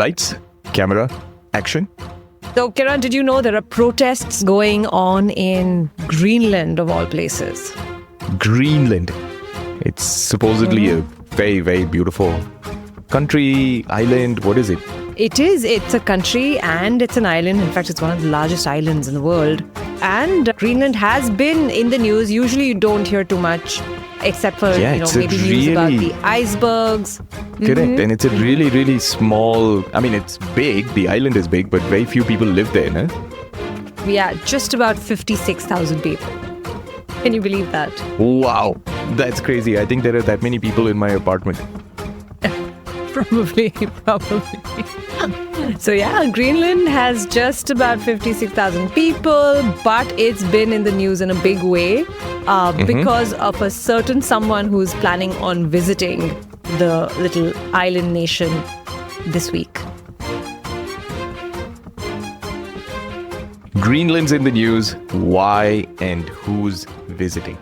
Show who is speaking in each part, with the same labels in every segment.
Speaker 1: Lights, camera, action.
Speaker 2: So, Kiran, did you know there are protests going on in Greenland, of all places?
Speaker 1: Greenland. It's supposedly a very, very beautiful country, island. What is it?
Speaker 2: It is. It's a country and it's an island. In fact, it's one of the largest islands in the world. And Greenland has been in the news. Usually you don't hear too much, except for maybe news about the icebergs.
Speaker 1: Correct. And it's a really, really small, it's big. The island is big, but very few people live there, no?
Speaker 2: Yeah, just about 56,000 people. Can you believe that?
Speaker 1: Wow. That's crazy. I think there are that many people in my apartment.
Speaker 2: Probably. So yeah, Greenland has just about 56,000 people, but it's been in the news in a big way because of a certain someone who's planning on visiting the little island nation this week.
Speaker 1: Greenland's in the news. Why and who's visiting?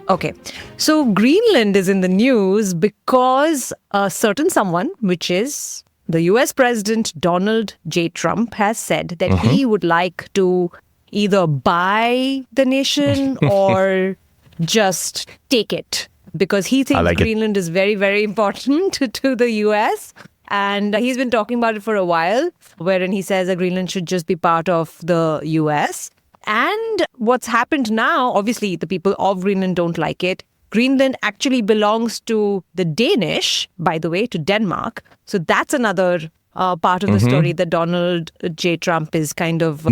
Speaker 2: Okay, so Greenland is in the news because a certain someone, which is the US President Donald J. Trump, has said that he would like to either buy the nation or just take it, because he thinks Greenland is very, very important to the US. And he's been talking about it for a while, wherein he says that Greenland should just be part of the US. And what's happened now, obviously the people of Greenland don't like it. Greenland actually belongs to the Danish, by the way, to Denmark. So that's another part of the story that Donald J. Trump is kind of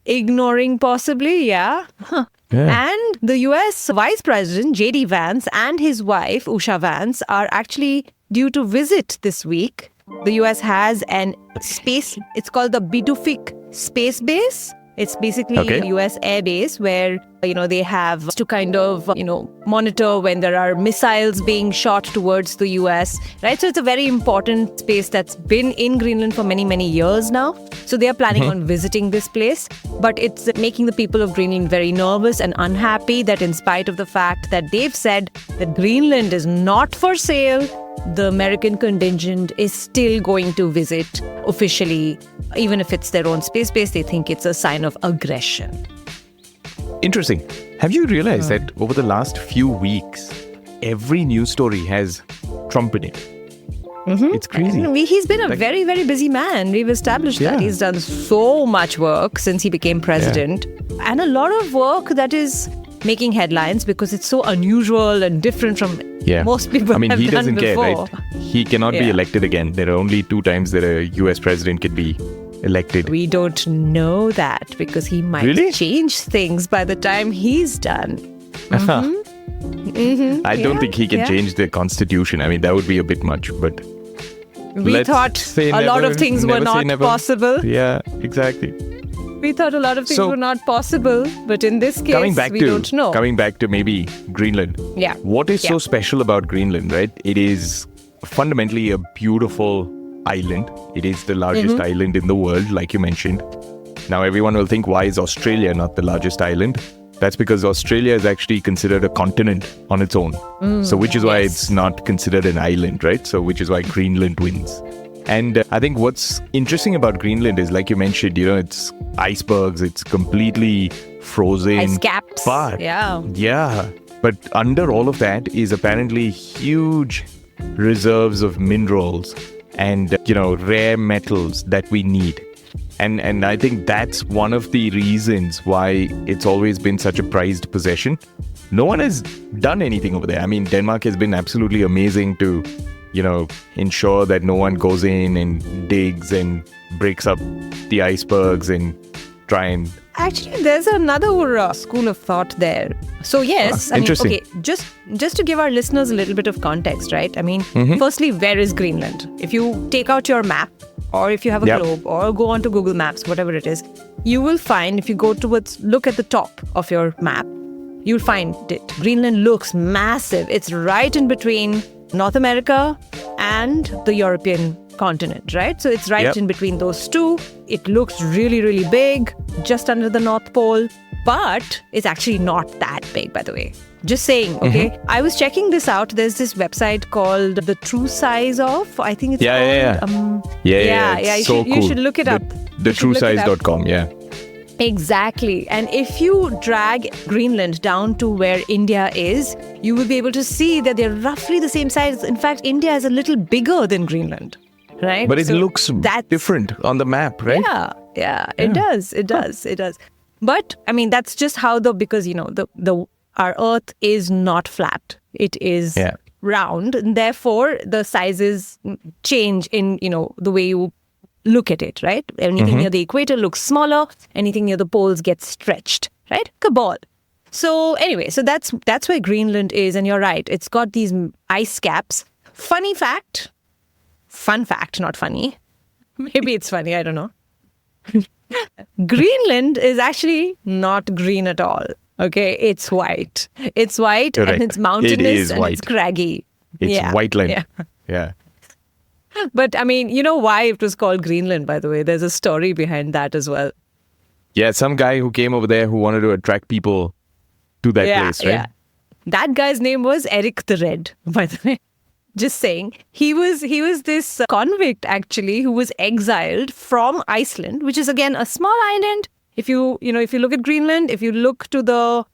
Speaker 2: ignoring possibly, yeah. And the US Vice President J.D. Vance and his wife Usha Vance are actually due to visit this week. The US has an space, it's called the Bidufik Space Base. It's basically a US air base where, they have to kind of, monitor when there are missiles being shot towards the US, right? So it's a very important space that's been in Greenland for many, many years now. So they are planning on visiting this place, but it's making the people of Greenland very nervous and unhappy that in spite of the fact that they've said that Greenland is not for sale, the American contingent is still going to visit officially. Even if it's their own space base, they think it's a sign of aggression.
Speaker 1: Interesting. Have you realized that over the last few weeks, every news story has Trump in it? It's crazy.
Speaker 2: He's been a very, very busy man. We've established that. He's done so much work since he became president. And a lot of work that is making headlines because it's so unusual and different from most people have
Speaker 1: he
Speaker 2: done
Speaker 1: doesn't
Speaker 2: before.
Speaker 1: Care, right? He cannot be elected again. There are only 2 times that a US president can be elected.
Speaker 2: We don't know that because he might change things by the time he's done.
Speaker 1: I don't think he can change the constitution. That would be a bit much, but
Speaker 2: we thought a lot of things were not possible.
Speaker 1: Yeah, exactly.
Speaker 2: We thought a lot of things were not possible, but in this case, we don't know.
Speaker 1: Coming back to maybe Greenland.
Speaker 2: Yeah.
Speaker 1: What is so special about Greenland, right? It is fundamentally a beautiful island. It is the largest island in the world, like you mentioned. Now, everyone will think, why is Australia not the largest island? That's because Australia is actually considered a continent on its own. So which is why it's not considered an island, right? So which is why Greenland wins. And I think what's interesting about Greenland is, like you mentioned, it's icebergs, it's completely frozen.
Speaker 2: Ice caps.
Speaker 1: But, but under all of that is apparently huge reserves of minerals and, rare metals that we need. And I think that's one of the reasons why it's always been such a prized possession. No one has done anything over there. Denmark has been absolutely amazing to ensure that no one goes in and digs and breaks up the icebergs and try and...
Speaker 2: Actually, there's another school of thought there. So yes,
Speaker 1: interesting.
Speaker 2: Just to give our listeners a little bit of context, right? Firstly, where is Greenland? If you take out your map, or if you have a globe, or go onto Google Maps, whatever it is, you will find, if you go look at the top of your map, you'll find it. Greenland looks massive. It's right in between North America and the European continent, right? So it's right in between those two. It looks really, really big, just under the North Pole, but it's actually not that big, by the way. Just saying, okay? I was checking this out. There's this website called The True Size of, I think it's called.
Speaker 1: It's so
Speaker 2: you
Speaker 1: cool.
Speaker 2: should look it up.
Speaker 1: TheTrueSize.com, yeah.
Speaker 2: Exactly. And if you drag Greenland down to where India is, you will be able to see that they're roughly the same size. In fact, India is a little bigger than Greenland, right?
Speaker 1: But it looks different on the map, right?
Speaker 2: Yeah, it does. It does. But I mean, that's just how because our Earth is not flat. It is round, and therefore the sizes change in the way you look at it, right? Anything near the equator looks smaller. Anything near the poles gets stretched, right? Like a ball. So anyway, so that's where Greenland is, and you're right. It's got these ice caps. Fun fact, not funny. Maybe it's funny. I don't know. Greenland is actually not green at all. Okay, it's white. It's white.
Speaker 1: Correct.
Speaker 2: And it's mountainous and
Speaker 1: white.
Speaker 2: it's craggy.
Speaker 1: It's white land. Yeah.
Speaker 2: But I mean, you know why it was called Greenland, by the way? There's a story behind that as well.
Speaker 1: Yeah, some guy who came over there who wanted to attract people to that place, right?
Speaker 2: Yeah. That guy's name was Eric the Red, by the way. Just saying. He was this convict, actually, who was exiled from Iceland, which is, again, a small island. If you look at Greenland, if you look to the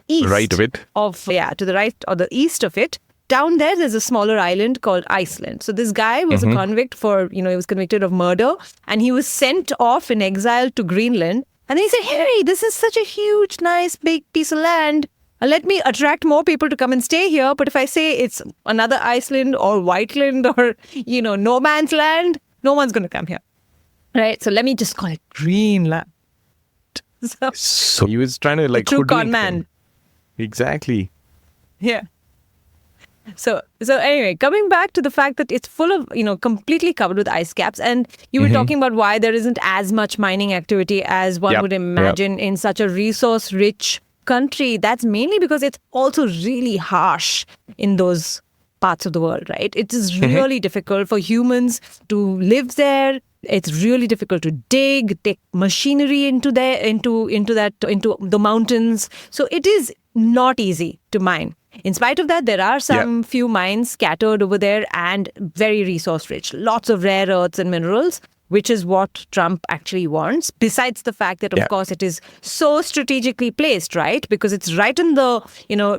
Speaker 2: east.
Speaker 1: Right of it.
Speaker 2: To the right or the east of it, down there's a smaller island called Iceland. So this guy was a convict for, he was convicted of murder, and he was sent off in exile to Greenland. And then he said, hey, this is such a huge, nice, big piece of land. Let me attract more people to come and stay here. But if I say it's another Iceland or Whiteland or, no man's land, no one's going to come here. Right? So let me just call it Greenland.
Speaker 1: So he was trying to
Speaker 2: true con man.
Speaker 1: Exactly.
Speaker 2: Yeah. So anyway, coming back to the fact that it's full of, completely covered with ice caps. And you were talking about why there isn't as much mining activity as one would imagine in such a resource-rich country. That's mainly because it's also really harsh in those parts of the world, right? It is really difficult for humans to live there. It's really difficult to take machinery into the mountains. So it is not easy to mine. In spite of that, there are some few mines scattered over there and very resource rich. Lots of rare earths and minerals, which is what Trump actually wants. Besides the fact that, of course, it is so strategically placed, right? Because it's right in the,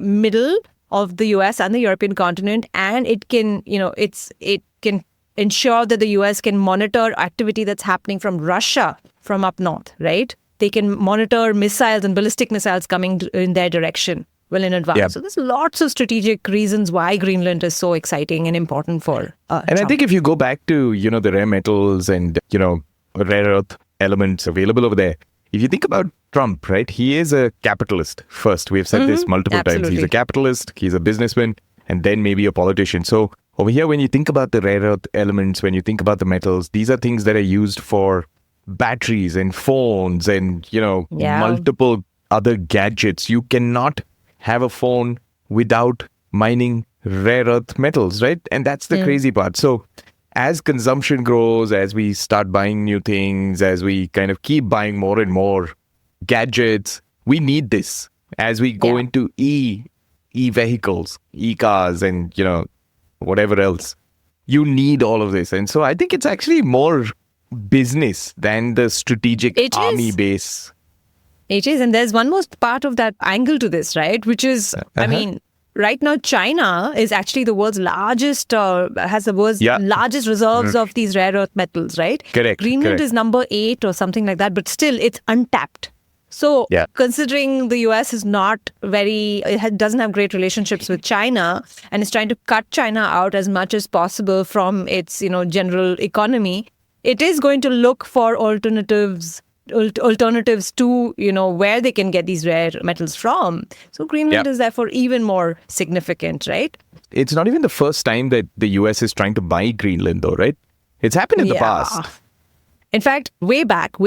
Speaker 2: middle of the US and the European continent, and it can, it can ensure that the US can monitor activity that's happening from Russia from up north, right? They can monitor missiles and ballistic missiles coming in their direction well in advance.
Speaker 1: Yep.
Speaker 2: So there's lots of strategic reasons why Greenland is so exciting and important for
Speaker 1: And
Speaker 2: Trump.
Speaker 1: I think if you go back to, the rare metals and, rare earth elements available over there, if you think about Trump, right, he is a capitalist first. We've said this multiple times. He's a capitalist, he's a businessman, and then maybe a politician. So over here, when you think about the rare earth elements, when you think about the metals, these are things that are used for batteries and phones and, multiple other gadgets. You cannot have a phone without mining rare earth metals, right? And that's the crazy part. So as consumption grows, as we start buying new things, as we kind of keep buying more and more gadgets, we need this as we go into e-vehicles, e-cars and, whatever else. You need all of this. And so I think it's actually more business than the strategic army base.
Speaker 2: It is. And there's one more part of that angle to this, right? Which is, I mean, right now, China is actually the world's largest, has the world's largest reserves of these rare earth metals, right?
Speaker 1: Correct.
Speaker 2: Greenland is number 8 or something like that, but still it's untapped. So considering the US is doesn't have great relationships with China and is trying to cut China out as much as possible from its, general economy, it is going to look for alternatives to, where they can get these rare metals from. So Greenland is therefore even more significant, right?
Speaker 1: It's not even the first time that the US is trying to buy Greenland though, right? It's happened in the past.
Speaker 2: In fact, way back,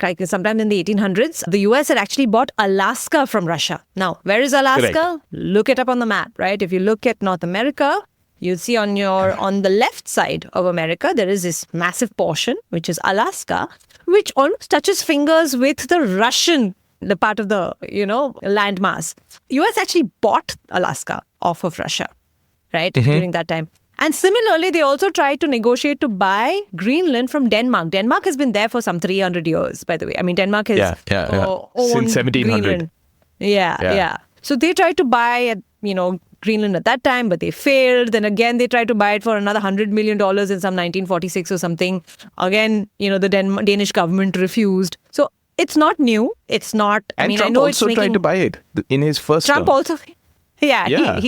Speaker 2: like sometime in the 1800s, the US had actually bought Alaska from Russia. Now, where is Alaska?
Speaker 1: Correct.
Speaker 2: Look it up on the map, right? If you look at North America, you'll see on the left side of America, there is this massive portion, which is Alaska, which almost touches fingers with the Russian the part of the, landmass. US actually bought Alaska off of Russia, right, during that time. And similarly, they also tried to negotiate to buy Greenland from Denmark. Denmark has been there for some 300 years, by the way. I mean, Denmark has owned
Speaker 1: since 1700.
Speaker 2: Greenland. Yeah. So they tried to buy, Greenland at that time, but they failed. Then again, they tried to buy it for another $100 million in some 1946 or something. Again, the Danish government refused. So it's not new. It's not.
Speaker 1: And
Speaker 2: I
Speaker 1: Trump
Speaker 2: know
Speaker 1: also tried to buy it in his first
Speaker 2: Trump
Speaker 1: term.
Speaker 2: also. Yeah.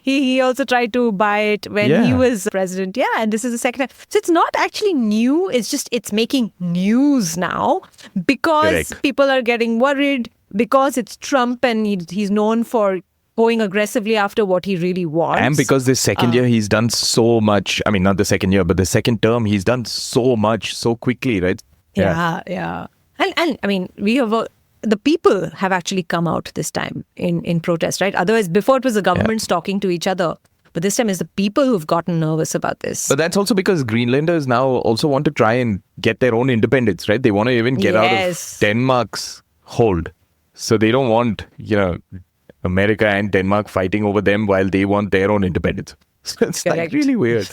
Speaker 2: He also tried to buy it when he was president. Yeah, and this is the second time. So it's not actually new. It's just it's making news now because people are getting worried because it's Trump and he's known for going aggressively after what he really wants.
Speaker 1: And because this second year he's done so much. I mean, not the second year, but the second term he's done so much so quickly, right?
Speaker 2: Yeah. And I mean, we have the people have actually come out this time in protest, right? Otherwise, before it was the governments talking to each other. But this time it's the people who've gotten nervous about this.
Speaker 1: But that's also because Greenlanders now also want to try and get their own independence, right? They want to even get out of Denmark's hold. So they don't want, America and Denmark fighting over them while they want their own independence. So it's like really weird.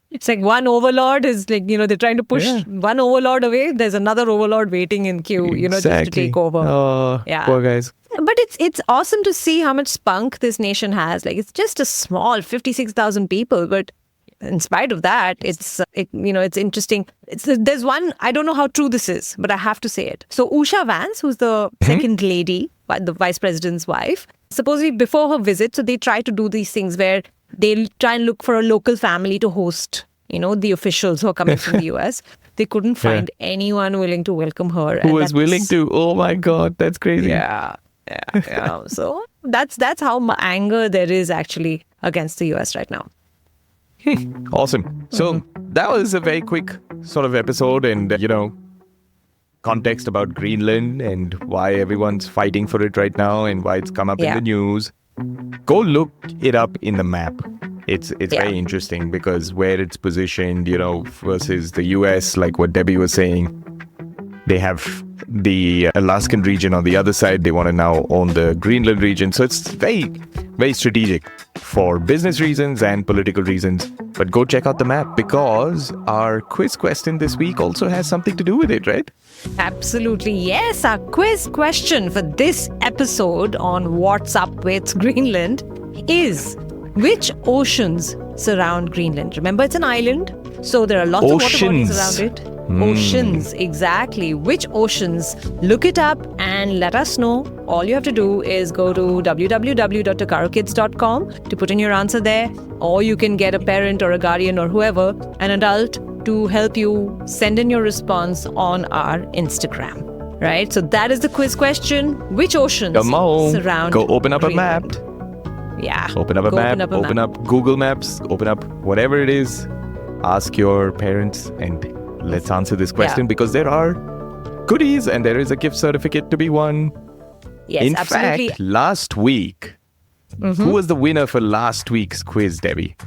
Speaker 2: It's like one overlord is like, they're trying to push one overlord away. There's another overlord waiting in queue, just to take over.
Speaker 1: Oh, poor guys.
Speaker 2: But it's awesome to see how much spunk this nation has. Like, it's just a small 56,000 people. But in spite of that, it's interesting. There's one, I don't know how true this is, but I have to say it. So Usha Vance, who's the second lady, the vice president's wife, supposedly before her visit, so they try to do these things where they'll try and look for a local family to host, the officials who are coming from the US. They couldn't find anyone willing to welcome her.
Speaker 1: Who was willing to? Oh my God, that's crazy.
Speaker 2: Yeah. So that's how anger there is actually against the US right now.
Speaker 1: Awesome. So that was a very quick sort of episode and, context about Greenland and why everyone's fighting for it right now and why it's come up in the news. Go look it up in the map. It's very interesting because where it's positioned, versus the US, like what Debbie was saying, they have the Alaskan region on the other side. They want to now own the Greenland region. So it's very, very strategic for business reasons and political reasons. But go check out the map because our quiz question this week also has something to do with it, right?
Speaker 2: Absolutely. Yes, our quiz question for this episode on What's Up with Greenland is, which oceans surround Greenland? Remember, it's an island, so there are lots of water bodies around it. Oceans, exactly. Which oceans? Look it up and let us know. All you have to do is go to www.takarokids.com to put in your answer there, or you can get a parent or a guardian or whoever, an adult, to help you send in your response on our Instagram. Right? So that is the quiz question. Which oceans surround
Speaker 1: Go open up
Speaker 2: Greenland?
Speaker 1: a map.
Speaker 2: Yeah.
Speaker 1: Open up a map. Open up Google Maps. Open up whatever it is. Ask your parents and let's answer this question because there are goodies and there is a gift certificate to be won.
Speaker 2: Yes,
Speaker 1: In
Speaker 2: absolutely.
Speaker 1: fact, last week, who was the winner for last week's quiz, Debbie?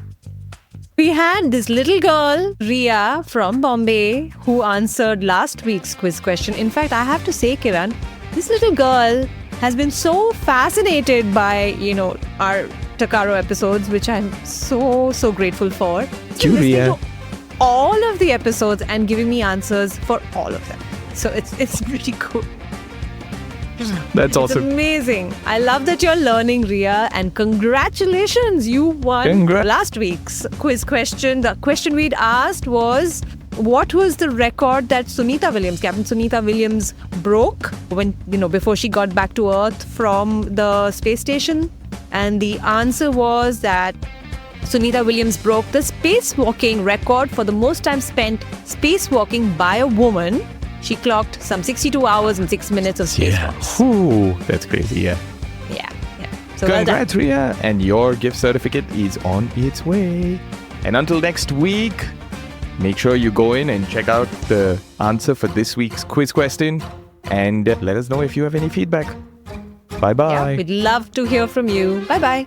Speaker 2: We had this little girl, Ria from Bombay, who answered last week's quiz question. In fact, I have to say, Kiran, this little girl has been so fascinated by, our Takaro episodes, which I'm so, so grateful for.
Speaker 1: Ria.
Speaker 2: All of the episodes and giving me answers for all of them. So it's pretty cool.
Speaker 1: That's awesome.
Speaker 2: It's amazing. I love that you're learning, Ria, and congratulations. You won last week's quiz question. The question we'd asked was, what was the record that Captain Sunita Williams broke when, before she got back to Earth from the space station? And the answer was that Sunita Williams broke the spacewalking record for the most time spent spacewalking by a woman. She clocked some 62 hours and 6 minutes of spacewalks.
Speaker 1: Ooh, that's crazy, yeah.
Speaker 2: So
Speaker 1: congrats, Ria. And your gift certificate is on its way. And until next week, make sure you go in and check out the answer for this week's quiz question. And let us know if you have any feedback. Bye-bye.
Speaker 2: We'd love to hear from you. Bye-bye.